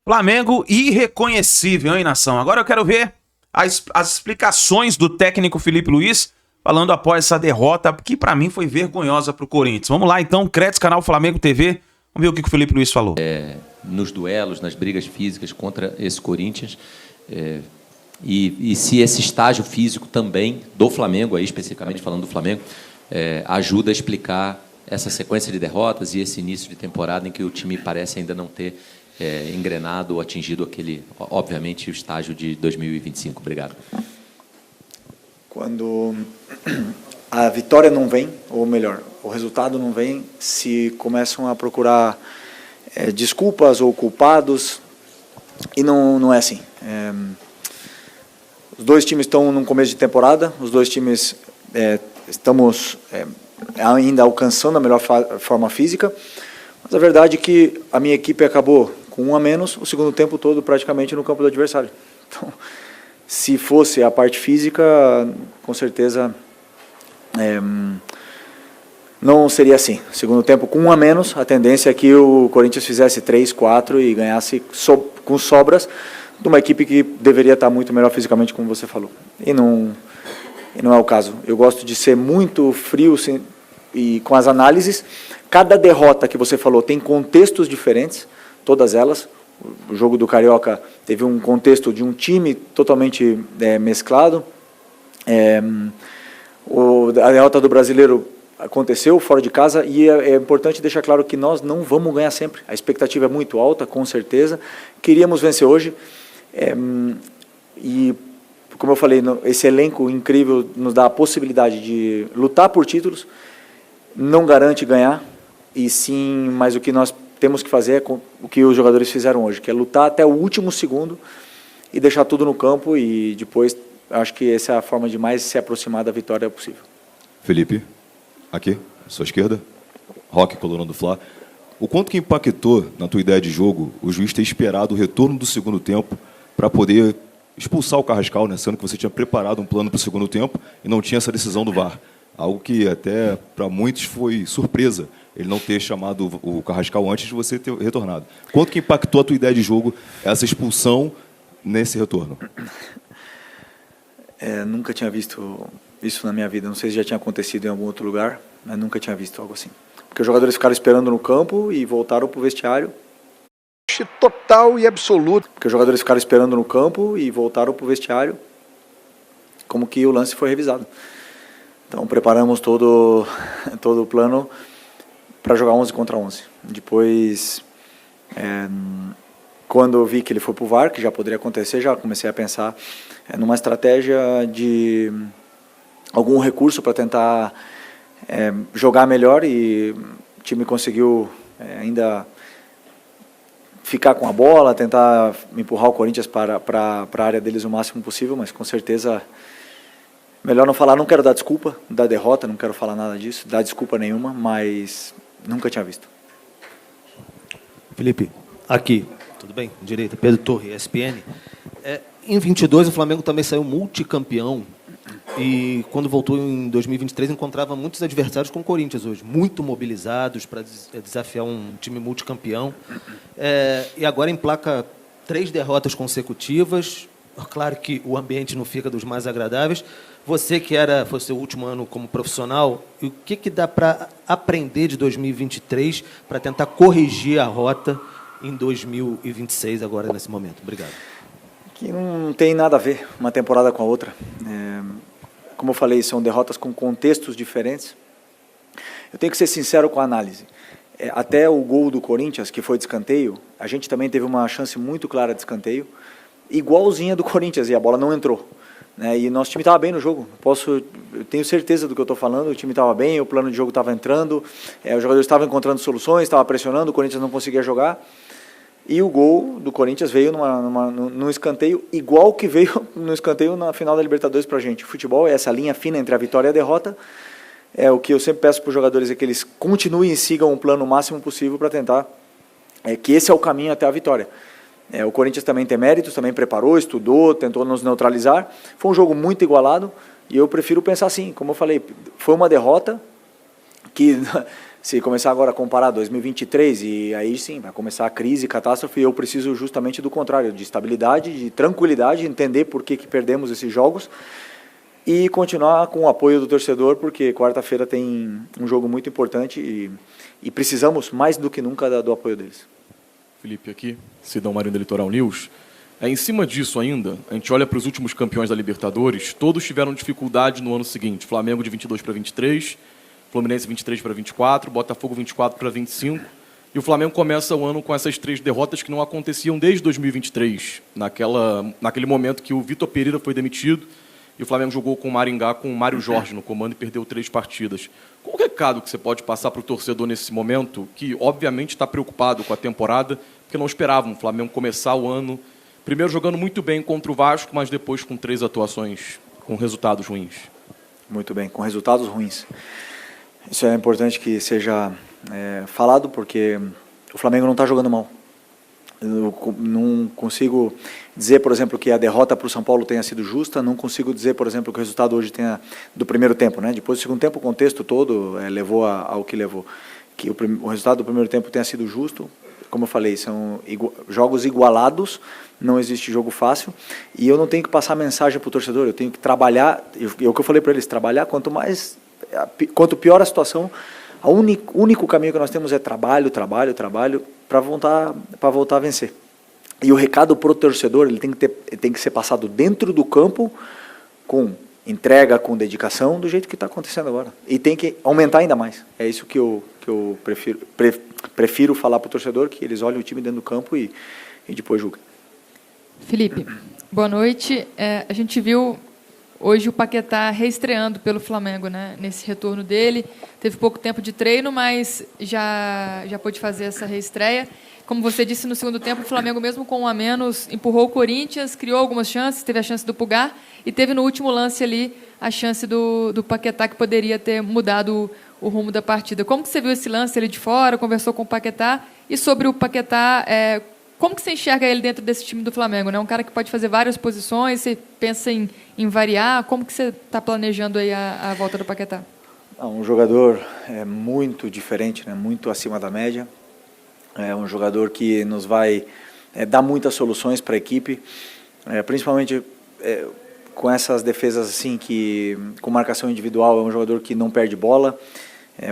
Flamengo irreconhecível, hein, nação? Agora eu quero ver as explicações do técnico Felipe Luiz falando após essa derrota, que pra mim foi vergonhosa pro Corinthians. Vamos lá então, Crédito Canal Flamengo TV. Vamos ver o que o Felipe Luiz falou. Nos duelos, nas brigas físicas contra esse Corinthians, e se esse estágio físico também do Flamengo, aí especificamente falando do Flamengo, ajuda a explicar essa sequência de derrotas e esse início de temporada em que o time parece ainda não ter engrenado ou atingido aquele, obviamente, o estágio de 2025. Obrigado. Quando a vitória não vem, ou melhor, o resultado não vem, se começam a procurar desculpas ou culpados, e não é assim. Os dois times estão num começo de temporada, os dois times estamos ainda alcançando a melhor forma física, mas a verdade é que a minha equipe acabou com 1 a menos o segundo tempo todo praticamente no campo do adversário. Então, se fosse a parte física, com certeza não seria assim. Segundo tempo com 1 a menos, a tendência é que o Corinthians fizesse 3, 4 e ganhasse com sobras de uma equipe que deveria estar muito melhor fisicamente, como você falou. E não é o caso. Eu gosto de ser muito frio e com as análises. Cada derrota que você falou tem contextos diferentes, todas elas. O jogo do Carioca teve um contexto de um time totalmente mesclado. A derrota do Brasileiro aconteceu fora de casa e é importante deixar claro que nós não vamos ganhar sempre. A expectativa é muito alta, com certeza. Queríamos vencer hoje. E, como eu falei, esse elenco incrível nos dá a possibilidade de lutar por títulos. Não garante ganhar, e sim, mas o que nós temos que fazer é o que os jogadores fizeram hoje, que é lutar até o último segundo e deixar tudo no campo, e depois acho que essa é a forma de mais se aproximar da vitória possível. Felipe, aqui, à sua esquerda, Roque, coluna do Fla. O quanto que impactou na tua ideia de jogo o juiz ter esperado o retorno do segundo tempo para poder expulsar o Carrascal, né, sendo que você tinha preparado um plano para o segundo tempo e não tinha essa decisão do VAR? Algo que até para muitos foi surpresa, ele não ter chamado o Carrascal antes de você ter retornado. Quanto que impactou a tua ideia de jogo essa expulsão nesse retorno? Nunca tinha visto isso na minha vida. Não sei se já tinha acontecido em algum outro lugar, mas nunca tinha visto algo assim. Porque os jogadores ficaram esperando no campo e voltaram para o vestiário. Total e absoluto. Porque os jogadores ficaram esperando no campo e voltaram para o vestiário, como que o lance foi revisado. Então preparamos todo o plano para jogar 11 contra 11. Depois, quando eu vi que ele foi para o VAR, que já poderia acontecer, já comecei a pensar numa estratégia de algum recurso para tentar jogar melhor, e o time conseguiu ainda ficar com a bola, tentar empurrar o Corinthians para a área deles o máximo possível, mas com certeza melhor não falar. Não quero dar desculpa da derrota, não quero falar nada disso, dar desculpa nenhuma, mas nunca tinha visto. Felipe, aqui, tudo bem? Direita, Pedro Torre, ESPN. Em 22 o Flamengo também saiu multicampeão, e quando voltou em 2023 encontrava muitos adversários com o Corinthians hoje, muito mobilizados para desafiar um time multicampeão. E agora emplaca 3 derrotas consecutivas. Claro que o ambiente não fica dos mais agradáveis. Você que foi seu último ano como profissional, o que dá para aprender de 2023 para tentar corrigir a rota em 2026 agora nesse momento? Obrigado. Que não tem nada a ver uma temporada com a outra. Como eu falei, são derrotas com contextos diferentes. Eu tenho que ser sincero com a análise. Até o gol do Corinthians, que foi de escanteio, a gente também teve uma chance muito clara de escanteio, igualzinha do Corinthians, e a bola não entrou. E nosso time estava bem no jogo. Eu tenho certeza do que eu estou falando. O time estava bem, o plano de jogo estava entrando, os jogadores estavam encontrando soluções, estava pressionando, o Corinthians não conseguia jogar. E o gol do Corinthians veio num escanteio, igual que veio no escanteio na final da Libertadores para a gente. O futebol é essa linha fina entre a vitória e a derrota. O que eu sempre peço para os jogadores é que eles continuem e sigam o plano o máximo possível para tentar que esse é o caminho até a vitória. O Corinthians também tem méritos, também preparou, estudou, tentou nos neutralizar. Foi um jogo muito igualado, e eu prefiro pensar assim, como eu falei, foi uma derrota que Se começar agora a comparar 2023, e aí sim, vai começar a crise, catástrofe, e eu preciso justamente do contrário, de estabilidade, de tranquilidade, entender por que perdemos esses jogos e continuar com o apoio do torcedor, porque quarta-feira tem um jogo muito importante e precisamos mais do que nunca do apoio deles. Felipe aqui, Sidão Marinho da Litoral News. Em cima disso ainda, a gente olha para os últimos campeões da Libertadores, todos tiveram dificuldade no ano seguinte. Flamengo de 22 para 23, Fluminense 23 para 24, Botafogo 24 para 25. E o Flamengo começa o ano com essas 3 derrotas que não aconteciam desde 2023, naquele momento que o Vitor Pereira foi demitido e o Flamengo jogou com o Maringá, com o Mário Jorge no comando e perdeu 3 partidas. Qual o recado que você pode passar para o torcedor nesse momento, que obviamente está preocupado com a temporada, porque não esperavam o Flamengo começar o ano, primeiro jogando muito bem contra o Vasco, mas depois com 3 atuações com resultados ruins? Muito bem, com resultados ruins. Isso é importante que seja falado, porque o Flamengo não está jogando mal. Eu não consigo dizer, por exemplo, que a derrota para o São Paulo tenha sido justa, não consigo dizer, por exemplo, que o resultado hoje tenha do primeiro tempo, né? Depois do segundo tempo, o contexto todo levou ao que levou. Que o resultado do primeiro tempo tenha sido justo, como eu falei, são jogos igualados, não existe jogo fácil, e eu não tenho que passar mensagem para o torcedor, eu tenho que trabalhar, é o que eu falei para eles, trabalhar, quanto pior a situação, o único caminho que nós temos é trabalho, para voltar a vencer. E o recado para o torcedor, ele tem que ser passado dentro do campo, com entrega, com dedicação, do jeito que está acontecendo agora. E tem que aumentar ainda mais. É isso que eu prefiro falar para o torcedor, que eles olhem o time dentro do campo e depois julguem. Felipe, boa noite. A gente viu hoje o Paquetá reestreando pelo Flamengo, né? Nesse retorno dele. Teve pouco tempo de treino, mas já pôde fazer essa reestreia. Como você disse, no segundo tempo, o Flamengo, mesmo com um a menos, empurrou o Corinthians, criou algumas chances, teve a chance do Pulgar e teve no último lance ali a chance do Paquetá, que poderia ter mudado o rumo da partida. Como que você viu esse lance ali de fora, conversou com o Paquetá? E sobre o Paquetá, como que você enxerga ele dentro desse time do Flamengo? Né? Um cara que pode fazer várias posições, você pensa em variar, como que você está planejando aí a volta do Paquetá? Um jogador muito diferente, né? Muito acima da média. É um jogador que nos vai dar muitas soluções para a equipe, principalmente com essas defesas assim, que com marcação individual. É um jogador que não perde bola.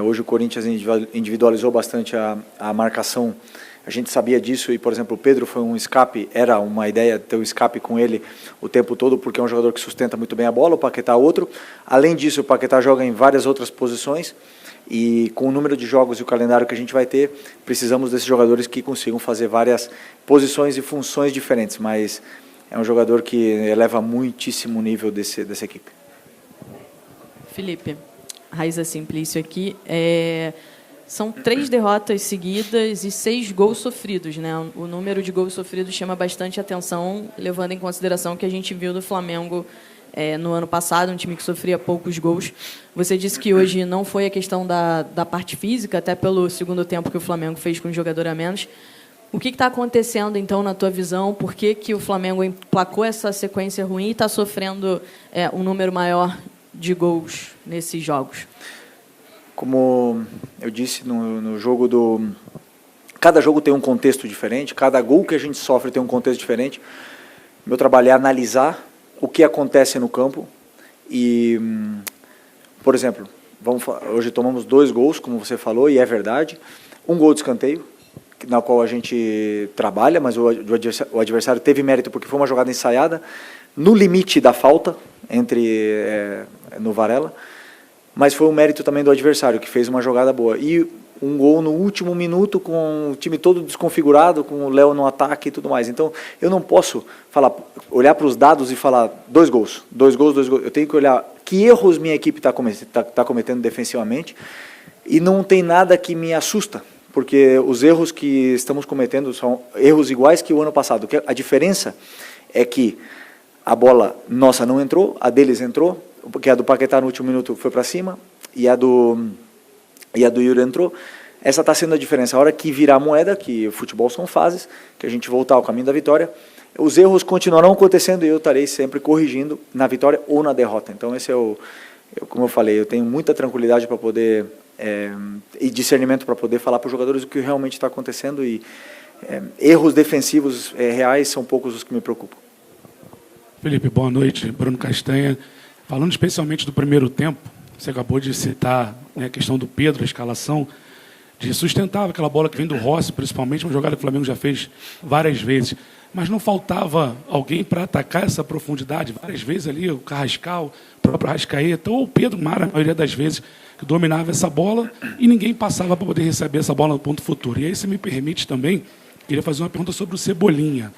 Hoje o Corinthians individualizou bastante a marcação. A gente sabia disso e, por exemplo, o Pedro foi um escape, era uma ideia ter um escape com ele o tempo todo, porque é um jogador que sustenta muito bem a bola, o Paquetá outro. Além disso, o Paquetá joga em várias outras posições e com o número de jogos e o calendário que a gente vai ter, precisamos desses jogadores que consigam fazer várias posições e funções diferentes, mas é um jogador que eleva muitíssimo o nível dessa equipe. Felipe, Raiza Simplício aqui. São 3 derrotas seguidas e 6 gols sofridos, né? O número de gols sofridos chama bastante atenção, levando em consideração que a gente viu do Flamengo no ano passado, um time que sofria poucos gols. Você disse que hoje não foi a questão da parte física, até pelo segundo tempo que o Flamengo fez com um jogador a menos. O que está acontecendo, então, na tua visão? Por que o Flamengo emplacou essa sequência ruim e está sofrendo um número maior de gols nesses jogos? Como eu disse no jogo cada jogo tem um contexto diferente, cada gol que a gente sofre tem um contexto diferente. Meu trabalho é analisar o que acontece no campo e, por exemplo, hoje tomamos 2 gols, como você falou, e é verdade. Um gol de escanteio, na qual a gente trabalha, mas o adversário teve mérito porque foi uma jogada ensaiada, no limite da falta, no Varela, mas foi um mérito também do adversário, que fez uma jogada boa. E um gol no último minuto, com o time todo desconfigurado, com o Léo no ataque e tudo mais. Então, eu não posso olhar para os dados e falar 2 gols. Eu tenho que olhar que erros minha equipe está cometendo defensivamente, e não tem nada que me assusta, porque os erros que estamos cometendo são erros iguais que o ano passado. A diferença é que a bola nossa não entrou, a deles entrou, porque a do Paquetá no último minuto foi para cima, e a do Yuri entrou. Essa está sendo a diferença. A hora que virar a moeda, que o futebol são fases, que a gente voltar ao caminho da vitória, os erros continuarão acontecendo e eu estarei sempre corrigindo na vitória ou na derrota. Então esse como eu falei, eu tenho muita tranquilidade para poder e discernimento para poder falar para os jogadores o que realmente está acontecendo, e erros defensivos reais são poucos os que me preocupam. Felipe, boa noite. Bruno Castanha. Falando especialmente do primeiro tempo, você acabou de citar, né, a questão do Pedro, a escalação, de sustentar aquela bola que vem do Rossi, principalmente, uma jogada que o Flamengo já fez várias vezes. Mas não faltava alguém para atacar essa profundidade? Várias vezes ali, o Carrascal, o próprio Arrascaeta, ou o Pedro Mara, a maioria das vezes, que dominava essa bola e ninguém passava para poder receber essa bola no ponto futuro. E aí, se me permite também, queria fazer uma pergunta sobre o Cebolinha,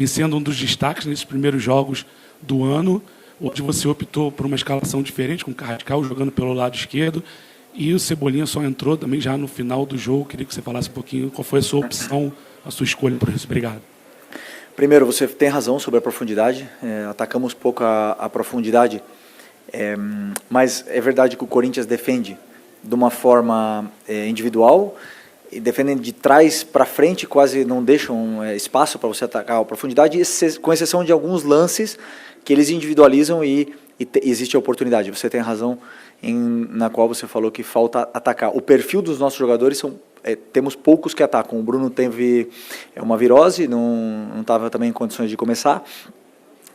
sendo um dos destaques nesses primeiros jogos do ano, onde você optou por uma escalação diferente, com o Carrascal jogando pelo lado esquerdo, e o Cebolinha só entrou também já no final do jogo. Queria que você falasse um pouquinho qual foi a sua opção, a sua escolha por isso. Obrigado. Primeiro, você tem razão sobre a profundidade, atacamos pouco a profundidade, mas é verdade que o Corinthians defende de uma forma individual, e defendem de trás para frente, quase não deixam espaço para você atacar a profundidade, com exceção de alguns lances que eles individualizam e existe a oportunidade. Você tem razão na qual você falou que falta atacar. O perfil dos nossos jogadores temos poucos que atacam. O Bruno teve uma virose, não estava também em condições de começar,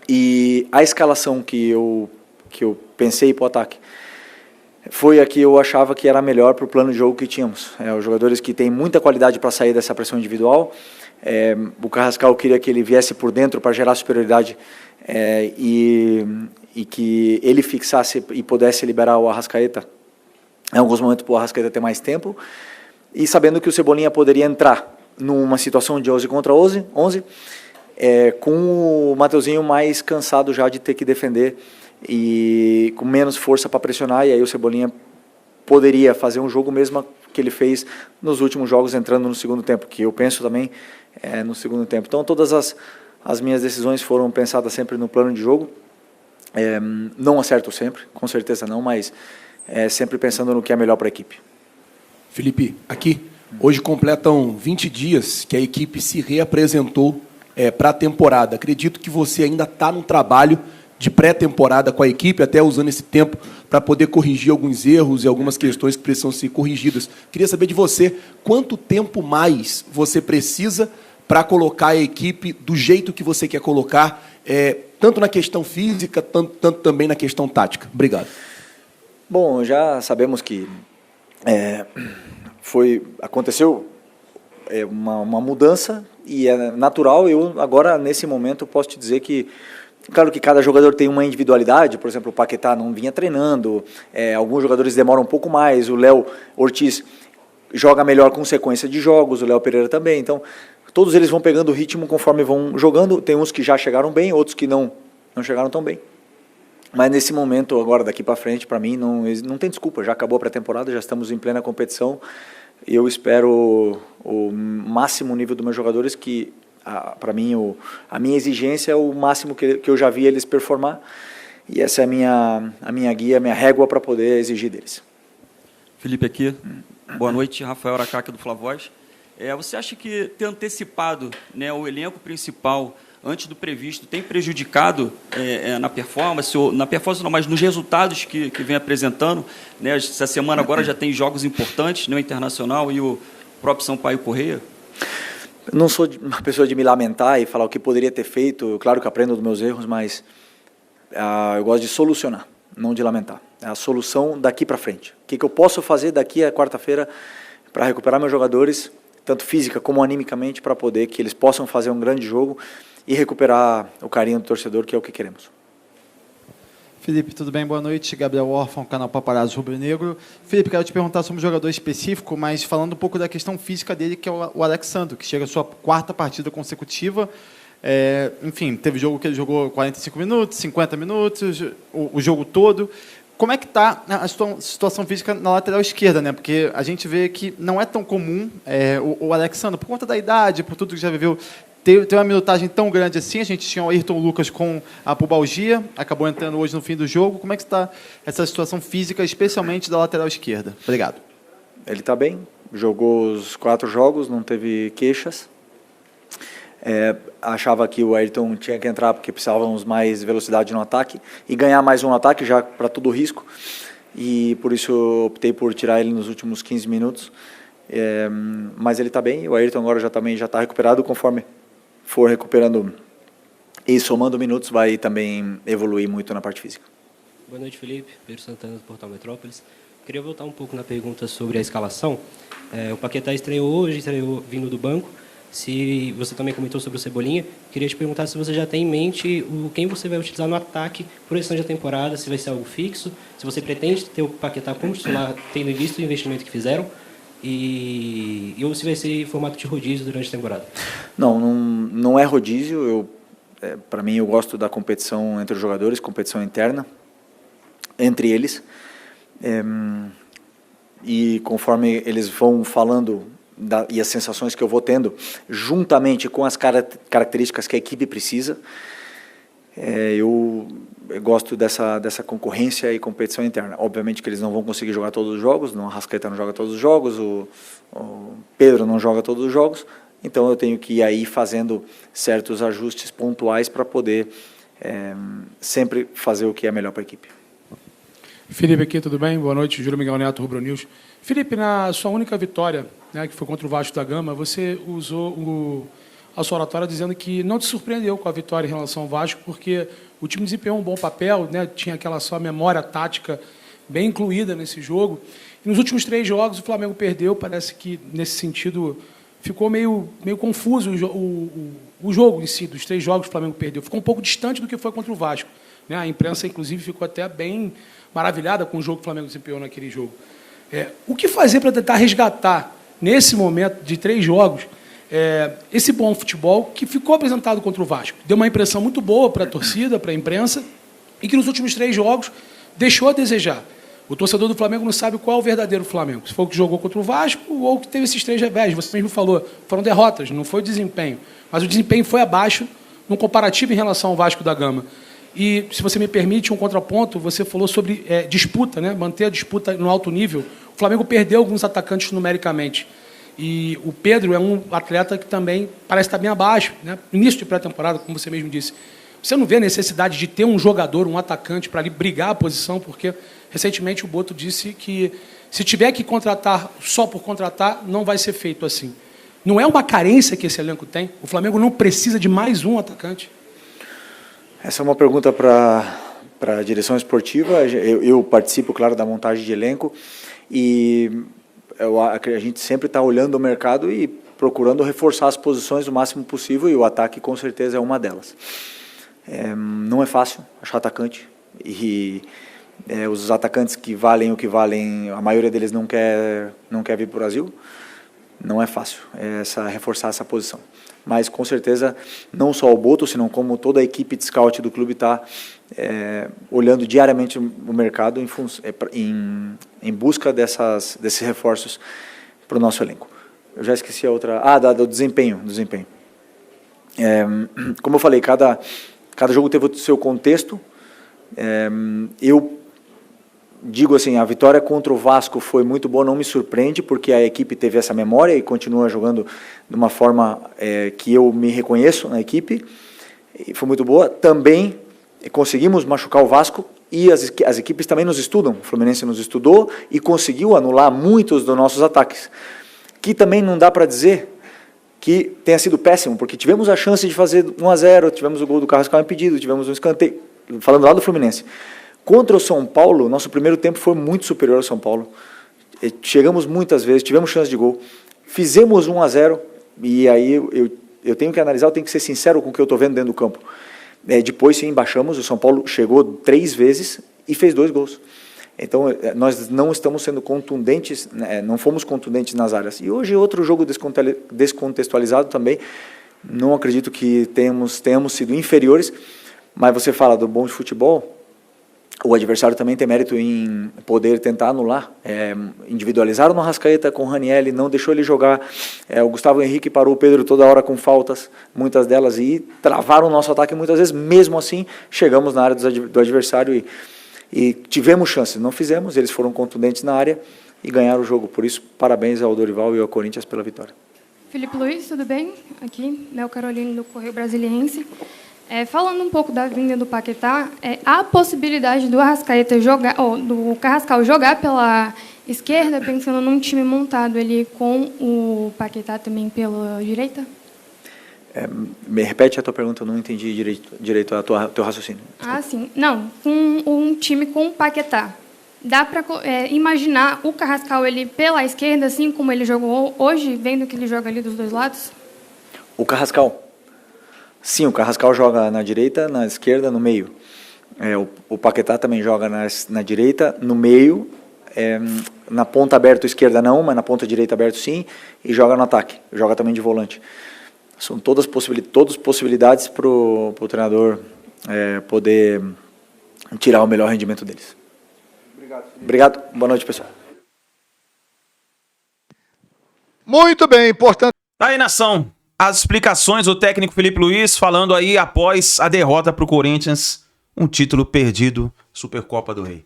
e a escalação que eu pensei para o ataque foi a que eu achava que era melhor para o plano de jogo que tínhamos. Os jogadores que têm muita qualidade para sair dessa pressão individual. O Carrascal queria que ele viesse por dentro para gerar superioridade e que ele fixasse e pudesse liberar o Arrascaeta em alguns momentos, para o Arrascaeta ter mais tempo, e sabendo que o Cebolinha poderia entrar numa situação de 11 contra 11, com o Mateuzinho mais cansado já de ter que defender e com menos força para pressionar, e aí o Cebolinha poderia fazer um jogo mesmo que ele fez nos últimos jogos, entrando no segundo tempo, que eu penso também no segundo tempo. Então todas as minhas decisões foram pensadas sempre no plano de jogo, não acerto sempre, com certeza não, mas sempre pensando no que é melhor para a equipe. Felipe, aqui, hoje completam 20 dias que a equipe se reapresentou para a temporada. Acredito que você ainda está num trabalho de pré-temporada com a equipe, até usando esse tempo para poder corrigir alguns erros e algumas questões que precisam ser corrigidas. Queria saber de você, quanto tempo mais você precisa para colocar a equipe do jeito que você quer colocar, tanto na questão física, tanto também na questão tática? Obrigado. Bom, já sabemos que aconteceu uma mudança e é natural. Eu agora, nesse momento, posso te dizer que, claro que cada jogador tem uma individualidade. Por exemplo, o Paquetá não vinha treinando, alguns jogadores demoram um pouco mais, o Léo Ortiz joga melhor com sequência de jogos, o Léo Pereira também. Então, todos eles vão pegando o ritmo conforme vão jogando. Tem uns que já chegaram bem, outros que não chegaram tão bem. Mas nesse momento, agora daqui para frente, para mim, não tem desculpa. Já acabou a pré-temporada, já estamos em plena competição. Eu espero o máximo nível dos meus jogadores, que para mim a minha exigência é o máximo que eu já vi eles performar. E essa é a minha guia, a minha régua para poder exigir deles. Felipe aqui. Boa noite, Rafael Aracaque do Flavoz. Você acha que ter antecipado, né, o elenco principal antes do previsto tem prejudicado na performance, ou na performance não, mas nos resultados que vem apresentando, né? Essa semana agora já tem jogos importantes, né, o Internacional e o próprio Sampaio Corrêa? Eu não sou uma pessoa de me lamentar e falar o que poderia ter feito. Claro que aprendo dos meus erros, mas eu gosto de solucionar, não de lamentar. É a solução daqui para frente. O que eu posso fazer daqui a quarta-feira para recuperar meus jogadores, tanto física como animicamente, para poder que eles possam fazer um grande jogo e recuperar o carinho do torcedor, que é o que queremos. Felipe, tudo bem? Boa noite. Gabriel Órfão, canal Paparazzo Rubro Negro. Felipe, quero te perguntar sobre um jogador específico, mas falando um pouco da questão física dele, que é o Alexandre, que chega à sua 4ª partida consecutiva. Enfim, teve jogo que ele jogou 45 minutos, 50 minutos, o jogo todo. Como é que está a situação física na lateral esquerda, né? Porque a gente vê que não é tão comum o Alexandre, por conta da idade, por tudo que já viveu, ter uma minutagem tão grande assim. A gente tinha o Ayrton Lucas com a pubalgia, acabou entrando hoje no fim do jogo. Como é que está essa situação física, especialmente da lateral esquerda? Obrigado. Ele está bem, jogou os 4 jogos, não teve queixas. Achava que o Ayrton tinha que entrar porque precisávamos mais velocidade no ataque e ganhar mais um ataque já para todo o risco. e por isso eu optei por tirar ele nos últimos 15 minutos. Mas ele está bem, o Ayrton agora também já está recuperado, conforme for recuperando e somando minutos, vai também evoluir muito na parte física. Boa noite, Felipe. Pedro Santana, do Portal Metrópolis. Queria voltar um pouco na pergunta sobre a escalação. O Paquetá estreou hoje, estreou vindo do banco. Se você também comentou sobre o Cebolinha, queria te perguntar se você já tem em mente quem você vai utilizar no ataque por esse ano de temporada, se vai ser algo fixo, se você pretende ter o Paquetá como titular, tendo em vista o investimento que fizeram, ou se vai ser em formato de rodízio durante a temporada. Não é rodízio. Para mim, eu gosto da competição entre os jogadores, competição interna entre eles. E conforme eles vão falando e as sensações que eu vou tendo, juntamente com as características que a equipe precisa, eu gosto dessa concorrência e competição interna. Obviamente que eles não vão conseguir jogar todos os jogos, o Arrascaeta não joga todos os jogos, o Pedro não joga todos os jogos, então eu tenho que ir aí fazendo certos ajustes pontuais para poder sempre fazer o que é melhor para a equipe. Felipe aqui, tudo bem? Boa noite, Júlio Miguel Neto, Rubro News. Felipe, na sua única vitória, né, que foi contra o Vasco da Gama, você usou a sua oratória dizendo que não te surpreendeu com a vitória em relação ao Vasco, porque o time desempenhou um bom papel, né, tinha aquela sua memória tática bem incluída nesse jogo. E nos últimos 3 jogos o Flamengo perdeu, parece que nesse sentido ficou meio confuso o jogo em si, dos 3 jogos que o Flamengo perdeu. Ficou um pouco distante do que foi contra o Vasco, né? A imprensa, inclusive, ficou até bem maravilhada com o jogo que o Flamengo desempenhou naquele jogo. O que fazer para tentar resgatar, nesse momento de 3 jogos, esse bom futebol que ficou apresentado contra o Vasco? Deu uma impressão muito boa para a torcida, para a imprensa, e que nos últimos 3 jogos deixou a desejar. O torcedor do Flamengo não sabe qual é o verdadeiro Flamengo. Se foi o que jogou contra o Vasco ou o que teve esses 3 revés. Você mesmo falou, foram derrotas, não foi desempenho. Mas o desempenho foi abaixo num comparativo em relação ao Vasco da Gama. E, se você me permite, um contraponto, você falou sobre disputa, né? Manter a disputa no alto nível. O Flamengo perdeu alguns atacantes numericamente. E o Pedro é um atleta que também parece estar bem abaixo, né? Início de pré-temporada, como você mesmo disse. Você não vê a necessidade de ter um jogador, um atacante, para ali brigar a posição, porque recentemente o Boto disse que se tiver que contratar só por contratar, não vai ser feito assim. Não é uma carência que esse elenco tem? O Flamengo não precisa de mais um atacante? Essa é uma pergunta para a direção esportiva. Eu participo, claro, da montagem de elenco e a gente sempre está olhando o mercado e procurando reforçar as posições o máximo possível, e o ataque com certeza é uma delas. Não é fácil achar atacante, e os atacantes que valem o que valem, a maioria deles não quer vir para o Brasil. Não é fácil reforçar essa posição. Mas, com certeza, não só o Boto, senão como toda a equipe de scout do clube está olhando diariamente o mercado em busca desses reforços para o nosso elenco. Eu já esqueci a outra... do desempenho. Como eu falei, cada jogo teve o seu contexto. Eu digo assim, a vitória contra o Vasco foi muito boa, não me surpreende, porque a equipe teve essa memória e continua jogando de uma forma que eu me reconheço na equipe, e foi muito boa. Também conseguimos machucar o Vasco, e as equipes também nos estudam. O Fluminense nos estudou e conseguiu anular muitos dos nossos ataques, que também não dá para dizer que tenha sido péssimo, porque tivemos a chance de fazer 1-0, tivemos o gol do Carrascal impedido, tivemos um escanteio, falando lá do Fluminense. Contra o São Paulo, nosso primeiro tempo foi muito superior ao São Paulo. Chegamos muitas vezes, tivemos chance de gol, fizemos 1-0, e aí eu tenho que analisar, eu tenho que ser sincero com o que eu estou vendo dentro do campo. Depois, sim, baixamos, o São Paulo chegou 3 vezes e fez 2 gols. Então, nós não estamos sendo contundentes, não fomos contundentes nas áreas. E hoje, outro jogo descontextualizado também, não acredito que tenhamos sido inferiores, mas você fala do bom de futebol, o adversário também tem mérito em poder tentar anular. Individualizaram no Arrascaeta com o Ranieri, não deixou ele jogar. O Gustavo Henrique parou o Pedro toda hora com faltas, muitas delas, e travaram o nosso ataque muitas vezes. Mesmo assim, chegamos na área do adversário e tivemos chances. Não fizemos, eles foram contundentes na área e ganharam o jogo. Por isso, parabéns ao Dorival e ao Corinthians pela vitória. Felipe Luiz, tudo bem? Aqui, Léo Carolino, do Correio Brasiliense. Falando um pouco da vinda do Paquetá, há a possibilidade do Arrascaeta jogar, ou do Carrascal jogar pela esquerda, pensando num time montado ali com o Paquetá também pela direita? Me repete a tua pergunta, eu não entendi direito teu raciocínio. Ah, sim. Não, um time com o Paquetá. Dá para imaginar o Carrascal ele pela esquerda, assim como ele jogou hoje, vendo que ele joga ali dos dois lados? O Carrascal? Sim, o Carrascal joga na direita, na esquerda, no meio. O Paquetá também joga na direita, no meio, na ponta aberta esquerda não, mas na ponta direita aberto sim, e joga no ataque, joga também de volante. São todas possibilidades para o treinador poder tirar o melhor rendimento deles. Obrigado. Boa noite, pessoal. Muito bem, importante. Aí, nação, as explicações do técnico Felipe Luiz falando aí após a derrota para o Corinthians, um título perdido, Supercopa do Rei.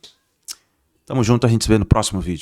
Tamo junto, a gente se vê no próximo vídeo.